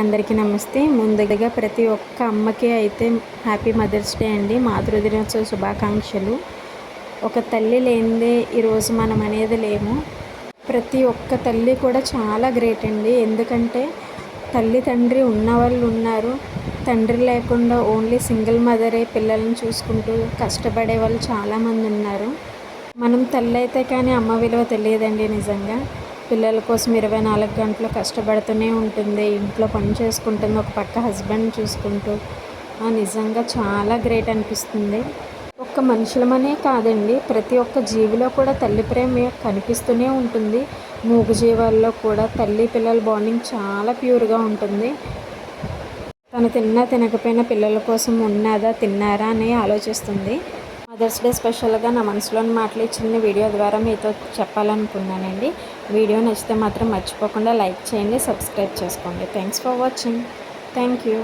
అందరికీ నమస్తే. ముందుగా ప్రతి ఒక్క అమ్మకి అయితే హ్యాపీ మదర్స్ డే అండి. మాతృదినోత్సవ శుభాకాంక్షలు. ఒక తల్లి లేనిదే ఈరోజు మనం అనేది లేము. ప్రతి ఒక్క తల్లి కూడా చాలా గ్రేట్ అండి. ఎందుకంటే తల్లి తండ్రి ఉన్నవాళ్ళు ఉన్నారు, తండ్రి లేకుండా ఓన్లీ సింగిల్ మదరే పిల్లల్ని చూసుకుంటూ కష్టపడే వాళ్ళు చాలామంది ఉన్నారు. మనం తల్లి అయితే కానీ అమ్మ విలువ తెలియదండి. నిజంగా పిల్లల కోసం 24 గంటలు కష్టపడుతూనే ఉంటుంది, ఇంట్లో పని చేసుకుంటుంది, ఒక పక్క హస్బెండ్ చూసుకుంటూ. నిజంగా చాలా గ్రేట్ అనిపిస్తుంది. ఒక్క మనుషులమనే కాదండి, ప్రతి ఒక్క జీవిలో కూడా తల్లి ప్రేమ కనిపిస్తూనే ఉంటుంది. మూగజీవాల్లో కూడా తల్లి పిల్లల బాండింగ్ చాలా ప్యూర్గా ఉంటుంది. తను తిన్నా తినకపోయినా పిల్లల కోసం ఉన్నదా తిన్నారా అని ఆలోచిస్తుంది. మదర్స్ డే స్పెషల్గా నా మనసులోని మాటలు చిన్న వీడియో ద్వారా మీతో చెప్పాలనుకున్నానండి. వీడియో నచ్చితే మాత్రం మర్చిపోకుండా లైక్ చేయండి, సబ్స్క్రైబ్ చేసుకోండి. Thanks for watching. Thank you.